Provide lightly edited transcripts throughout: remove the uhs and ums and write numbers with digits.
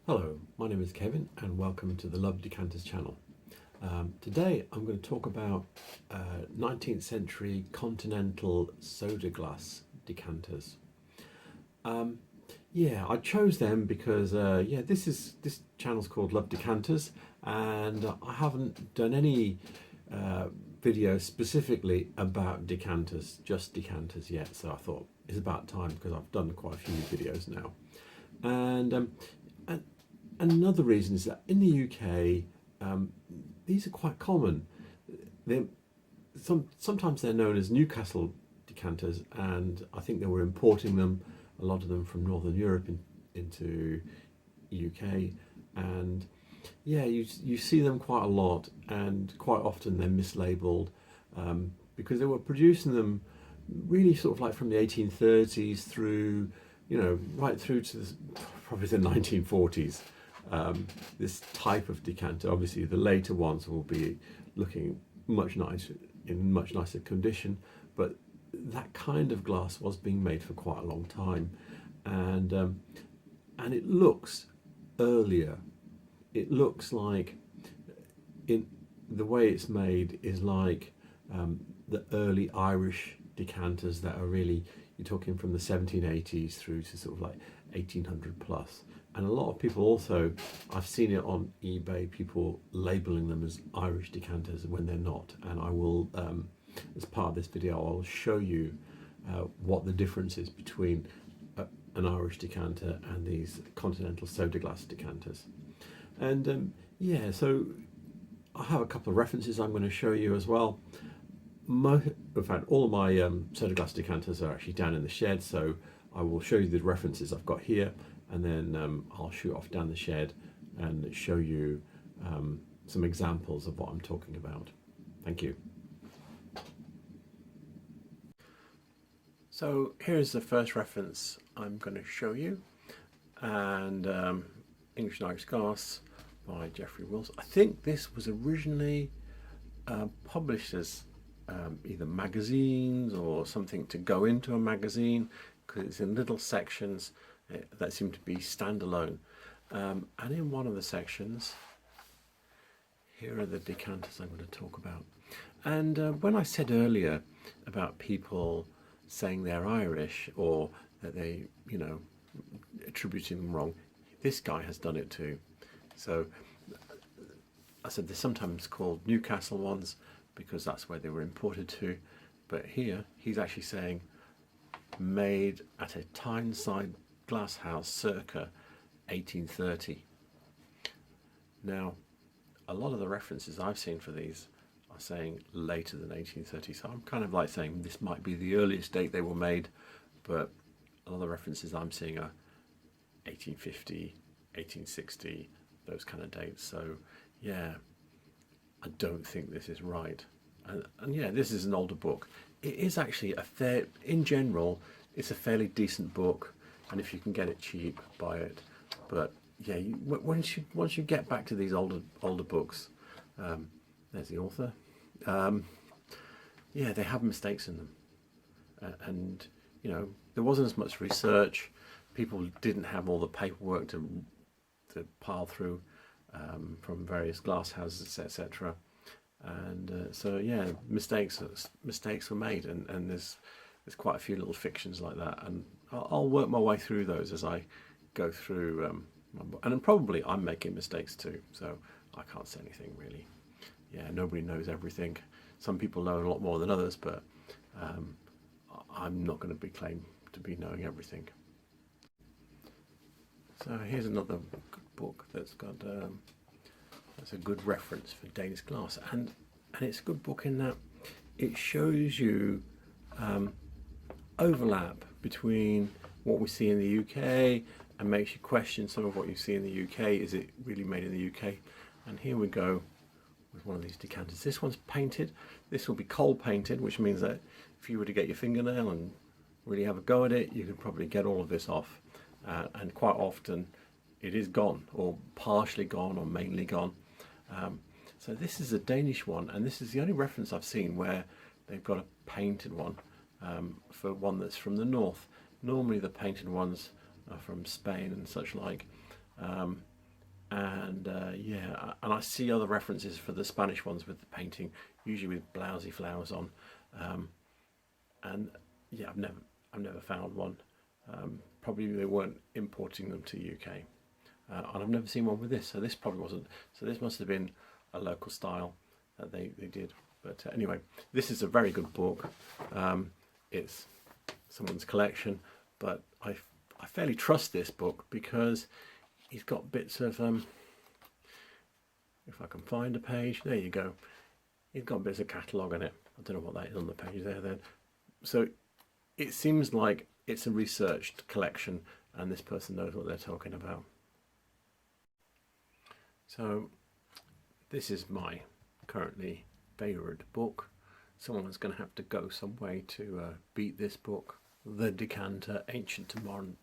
Hello, my name is Kevin and welcome to the Love Decanters channel. Today I'm going to talk about 19th century Continental Soda Glass decanters. I chose them because this channel's called Love Decanters, and I haven't done any video specifically about decanters, just decanters yet, so I thought it's about time because I've done quite a few videos now. And another reason is that in the UK, these are quite common. Sometimes they're known as Newcastle decanters, and I think they were importing them, a lot of them from Northern Europe into UK. And yeah, you see them quite a lot, and quite often they're mislabeled because they were producing them really sort of like from the 1830s through, right through to probably the 1940s. This type of decanter, obviously the later ones will be looking much nicer, in much nicer condition, but that kind of glass was being made for quite a long time, and it looks earlier. It looks like, in the way it's made, is like the early Irish decanters that are really, you're talking from the 1780s through to sort of like 1800 plus. And a lot of people also, I've seen it on eBay, people labeling them as Irish decanters when they're not. And I will, as part of this video, I'll show you what the difference is between an Irish decanter and these Continental Soda Glass decanters. And so I have a couple of references I'm going to show you as well. In fact, all of my soda glass decanters are actually down in the shed, so I will show you the references I've got here, and then I'll shoot off down the shed and show you some examples of what I'm talking about. Thank you. So here's the first reference I'm going to show you, and English and Irish Glass by Geoffrey. I think this was originally published as either magazines or something to go into a magazine, because it's in little sections that seem to be standalone. And in one of the sections, here are the decanters I'm going to talk about. And when I said earlier about people saying they're Irish, or that they, attributing them wrong, this guy has done it too. So I said they're sometimes called Newcastle ones because that's where they were imported to, but here he's actually saying made at a Tyneside glass house circa 1830. Now, a lot of the references I've seen for these are saying later than 1830, so I'm kind of like saying this might be the earliest date they were made, but a lot of the references I'm seeing are 1850, 1860, those kind of dates. So yeah, I don't think this is right. And yeah, this is an older book. It is actually in general, it's a fairly decent book, and if you can get it cheap, buy it. But yeah, once you get back to these older books, there's the author. Yeah, they have mistakes in them, and there wasn't as much research. People didn't have all the paperwork to pile through from various glass houses, etc. And so yeah, mistakes were made, and there's quite a few little fictions like that, and I'll work my way through those as I go through my book. And probably I'm making mistakes too, so I can't say anything really. Yeah, nobody knows everything. Some people know a lot more than others, but I'm not going to be claimed to be knowing everything. So here's another good book that's got that's a good reference for Danish glass, and it's a good book in that it shows you overlap between what we see in the UK and makes you question some of what you see in the UK. Is it really made in the UK? And here we go with one of these decanters. This one's painted. This will be coal painted, which means that if you were to get your fingernail and really have a go at it, you could probably get all of this off. And quite often it is gone, or partially gone, or mainly gone. So this is a Danish one, and this is the only reference I've seen where they've got a painted one for one that's from the north. Normally the painted ones are from Spain and such like. and yeah, and I see other references for the Spanish ones with the painting, usually with blousy flowers on, and yeah, I've never found one. Probably they weren't importing them to UK, and I've never seen one with this, so this probably wasn't. So this must have been a local style that they did. But anyway, this is a very good book. It's someone's collection, but I fairly trust this book because he's got bits of, if I can find a page, there you go. He's got bits of catalogue in it. I don't know what that is on the page there then. So it seems like it's a researched collection and this person knows what they're talking about. So this is my currently favourite book. Someone's going to have to go some way to beat this book, The Decanter, Ancient to Modern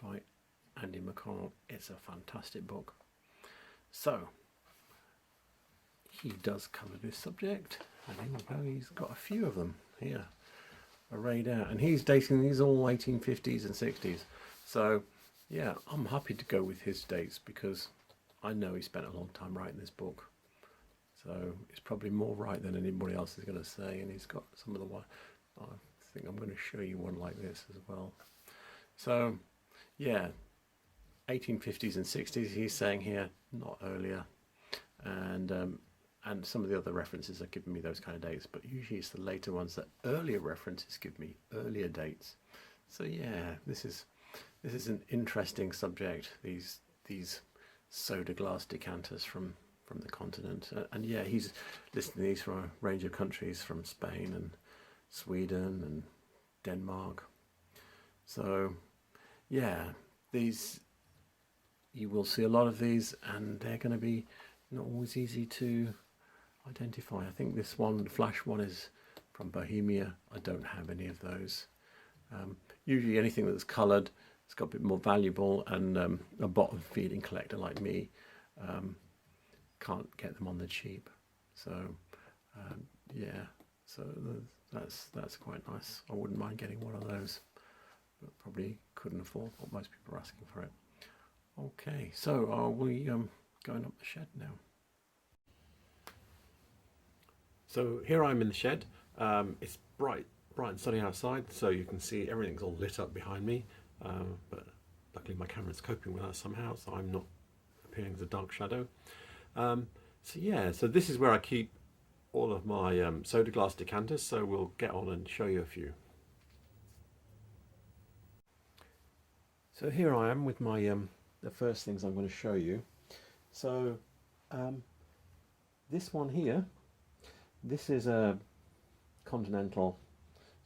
by Andy McConnell. It's a fantastic book. So he does cover this subject, and he's got a few of them here arrayed out, and he's dating these all 1850s and 60s. So yeah, I'm happy to go with his dates because I know he spent a long time writing this book. So it's probably more right than anybody else is going to say, and he's got some of the one. I think I'm going to show you one like this as well. So yeah, 1850s and 60s he's saying here, not earlier, and some of the other references are giving me those kind of dates, but usually it's the later ones that earlier references give me earlier dates. So yeah, this is an interesting subject, these soda glass decanters from the continent, and yeah, he's listing these from a range of countries, from Spain and Sweden and Denmark. So yeah, these, you will see a lot of these, and they're going to be not always easy to identify. I think this one, the flash one, is from Bohemia. I don't have any of those. Usually anything that's coloured, it's got a bit more valuable, and a bottom feeding collector like me can't get them on the cheap. So yeah, so that's quite nice. I wouldn't mind getting one of those, but probably couldn't afford what most people are asking for it. Okay, so are we going up the shed now? So here I'm in the shed. It's bright and sunny outside, so you can see everything's all lit up behind me, but luckily my camera's coping with that somehow, so I'm not appearing as a dark shadow. So yeah, so this is where I keep all of my soda glass decanters, so we'll get on and show you a few. So here I am with my the first things I'm going to show you. So this one here, this is a Continental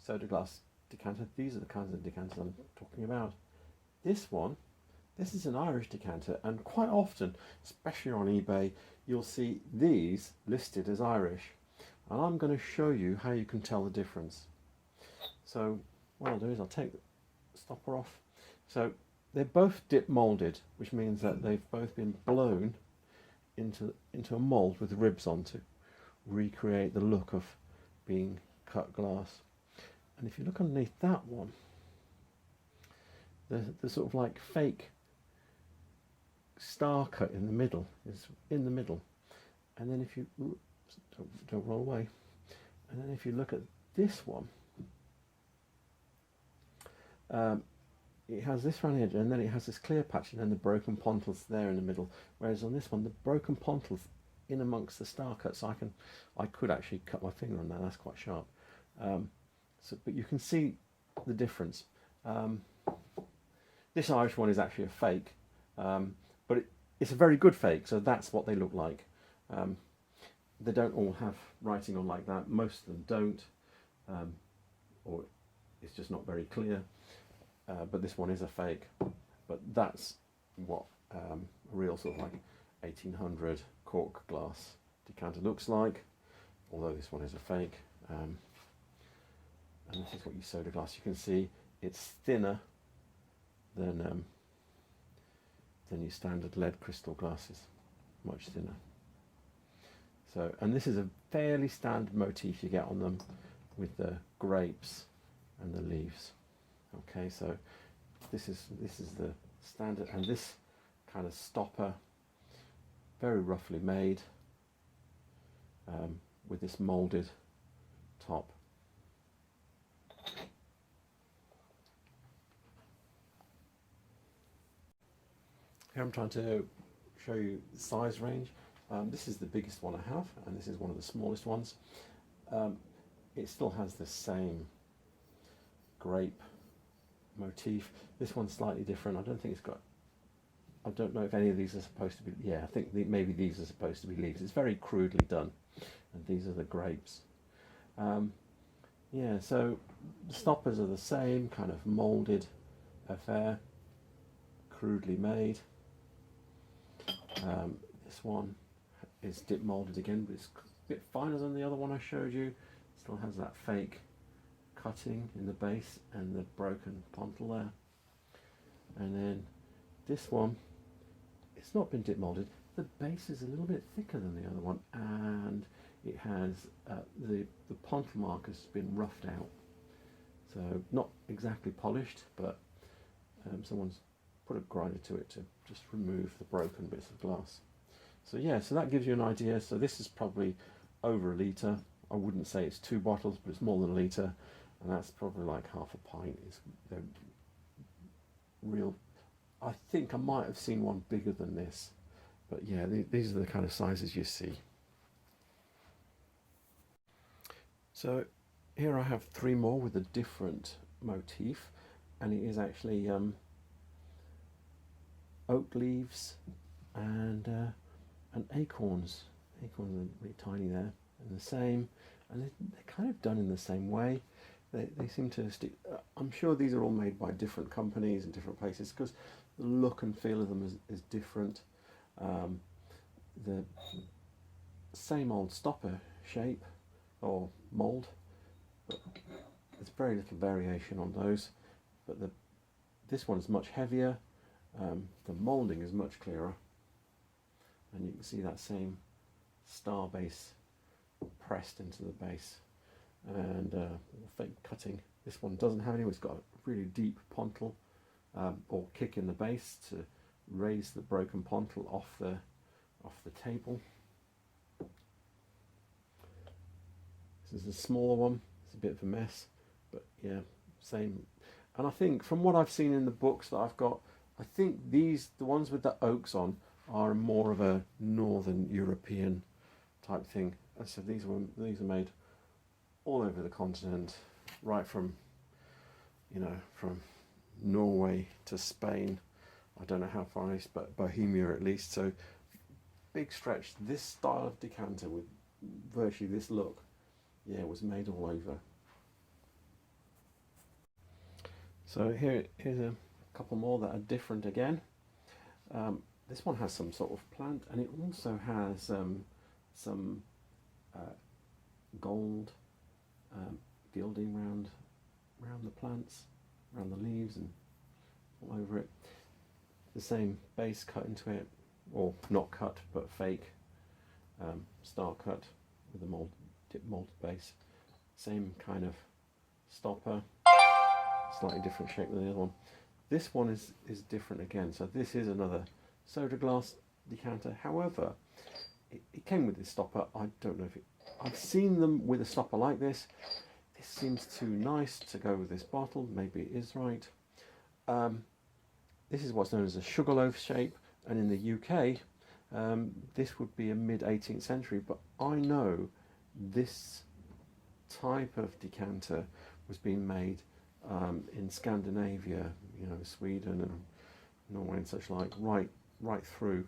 Soda Glass decanter. These are the kinds of decanters I'm talking about. This one, this is an Irish decanter, and quite often, especially on eBay, you'll see these listed as Irish, and I'm going to show you how you can tell the difference. So what I'll do is I'll take the stopper off. So they're both dip moulded, which means that they've both been blown into a mould with ribs on to recreate the look of being cut glass. And if you look underneath that one, the sort of like fake star cut in the middle is in the middle, and then if you don't roll away, and then if you look at this one, it has this round edge, and then it has this clear patch, and then the broken pontals there in the middle. Whereas on this one, the broken pontals in amongst the star cut, so I could actually cut my finger on that. That's quite sharp. But you can see the difference. This Irish one is actually a fake, but it's a very good fake. So that's what they look like. They don't all have writing on like that. Most of them don't, or it's just not very clear. But this one is a fake. But that's what a real sort of like 1800 cork glass decanter looks like. Although this one is a fake. And this is what your soda glass. You can see it's thinner than your standard lead crystal glasses. Much thinner. So, and this is a fairly standard motif you get on them, with the grapes and the leaves. Okay, so this is the standard, and this kind of stopper very roughly made, with this moulded top. Here I'm trying to show you the size range. This is the biggest one I have, and this is one of the smallest ones. It still has the same grape motif. This one's slightly different. I don't think it's got, I don't know if any of these are supposed to be, yeah, I think maybe these are supposed to be leaves. It's very crudely done, and these are the grapes. Yeah, so the stoppers are the same, kind of moulded affair, crudely made. This one is dip moulded again, but it's a bit finer than the other one I showed you. Still has that fake cutting in the base and the broken pontle there. And then this one, it's not been dip moulded. The base is a little bit thicker than the other one, and it has the pontle mark has been roughed out. So not exactly polished, but someone's put a grinder to it to just remove the broken bits of glass. So yeah, so that gives you an idea. So this is probably over a litre. I wouldn't say it's 2 bottles, but it's more than a litre, and that's probably like half a pint. They're real. I think I might have seen one bigger than this, but yeah, these are the kind of sizes you see. So here I have 3 more with a different motif, and it is actually oak leaves and acorns. Acorns are really tiny there, and the same, and they're kind of done in the same way. They seem to stick. I'm sure these are all made by different companies in different places, because the look and feel of them is different. The same old stopper shape or mould, but there's very little variation on those. But this one is much heavier. The moulding is much clearer, and you can see that same star base pressed into the base, and fake cutting. This one doesn't have any. It's got a really deep pontle or kick in the base to raise the broken pontle off the table. This is a smaller one. It's a bit of a mess, but yeah, same. And I think from what I've seen in the books that I've got, I think the ones with the oaks on, are more of a Northern European type thing. And so these are made all over the continent, right from, from Norway to Spain. I don't know how far east, but Bohemia at least. So big stretch. This style of decanter with virtually this look, yeah, was made all over. So here's a couple more that are different again. This one has some sort of plant, and it also has some gold gilding round the plants, around the leaves, and all over it. The same base cut into it, or not cut but fake star cut with a dip molded base. Same kind of stopper, slightly different shape than the other one. This one is different again. So this is another soda glass decanter. However, it came with this stopper. I don't know if I've seen them with a stopper like this. This seems too nice to go with this bottle. Maybe it is right. This is what's known as a Sugarloaf Shape, and in the UK, this would be a mid-18th century. But I know this type of decanter was being made in Scandinavia, Sweden and Norway and such like, right through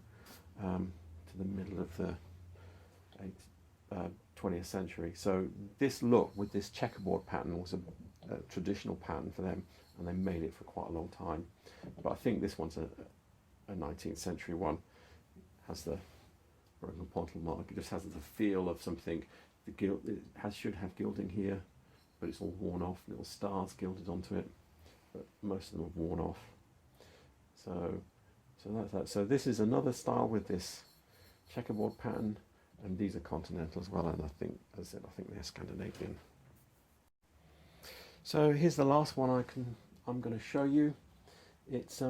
to the middle of the 20th century. So this look with this checkerboard pattern was a traditional pattern for them, and they made it for quite a long time. But I think this one's a 19th century one. Has the broken pontle mark. It just has the feel of something. Should have gilding here, but it's all worn off. Little stars gilded onto it, but most of them are worn off. So that's that. So this is another style with this checkerboard pattern, and these are continental as well. And I think, as I said, I think they're Scandinavian. So here's the last one I'm going to show you. It's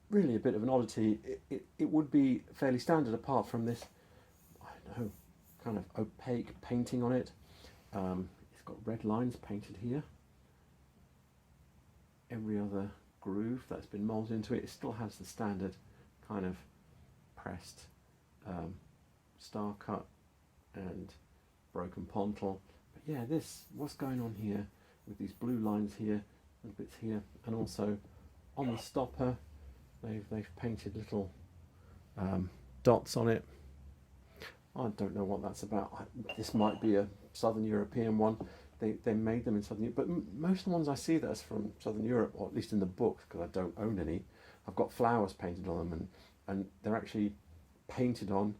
really a bit of an oddity. It would be fairly standard apart from this, I don't know, kind of opaque painting on it. It's got red lines painted here. Every other groove that's been moulded into it, it still has the standard kind of pressed star cut and broken pontil. But yeah, what's going on here with these blue lines here and bits here, and also on the stopper they've painted little dots on it. I don't know what that's about. This might be a Southern European one. They made them in Southern Europe, but most of the ones I see that's from Southern Europe, or at least in the books, because I don't own any, I've got flowers painted on them, and they're actually painted on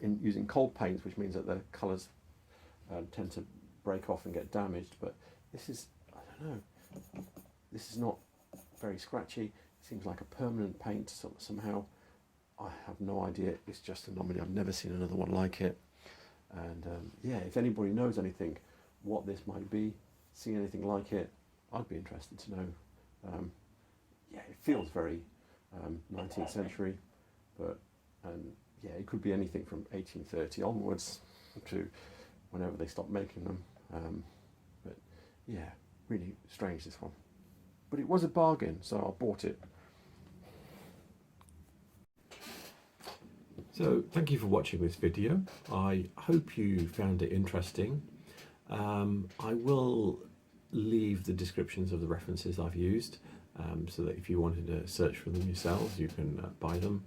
in using cold paints, which means that the colours tend to break off and get damaged. But this is, I don't know, this is not very scratchy. It seems like a permanent paint somehow. I have no idea. It's just a anomaly. I've never seen another one like it. And yeah, if anybody knows anything what this might be, see anything like it, I'd be interested to know. Yeah, it feels very 19th century, but yeah, it could be anything from 1830 onwards to whenever they stopped making them. But yeah, really strange, this one. But it was a bargain, so I bought it. So thank you for watching this video. I hope you found it interesting. I will leave the descriptions of the references I've used, so that if you wanted to search for them yourselves, you can buy them.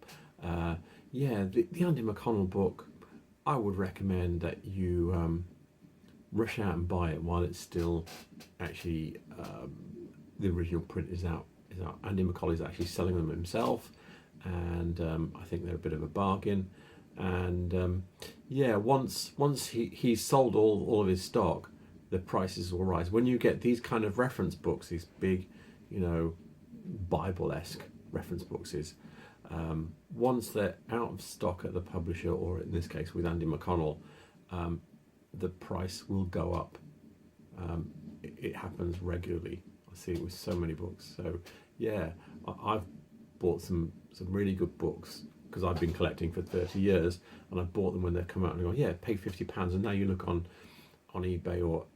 Yeah, the Andy McConnell book, I would recommend that you rush out and buy it while it's still actually, the original print is out. Andy McConnell is actually selling them himself, and I think they're a bit of a bargain. And yeah, once he's sold all of his stock, the prices will rise. When you get these kind of reference books, these big, you know, Bible-esque reference books, once they're out of stock at the publisher, or in this case with Andy McConnell, the price will go up. It happens regularly. I see it with so many books. So yeah, I've bought some really good books because I've been collecting for 30 years, and I bought them when they come out, and I go, yeah, pay £50, and now you look on eBay or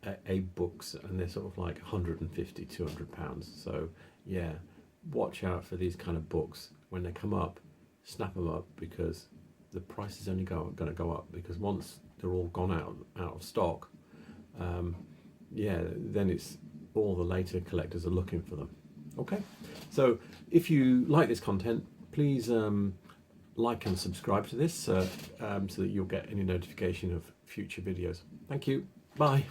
books and they're sort of like 150, 200 pounds. So yeah, watch out for these kind of books. When they come up, snap them up, because the price is only going to go up, because once they're all gone out of stock, yeah, then it's all the later collectors are looking for them. Okay, so if you like this content, please like and subscribe to this so that you'll get any notification of future videos. Thank you. Bye.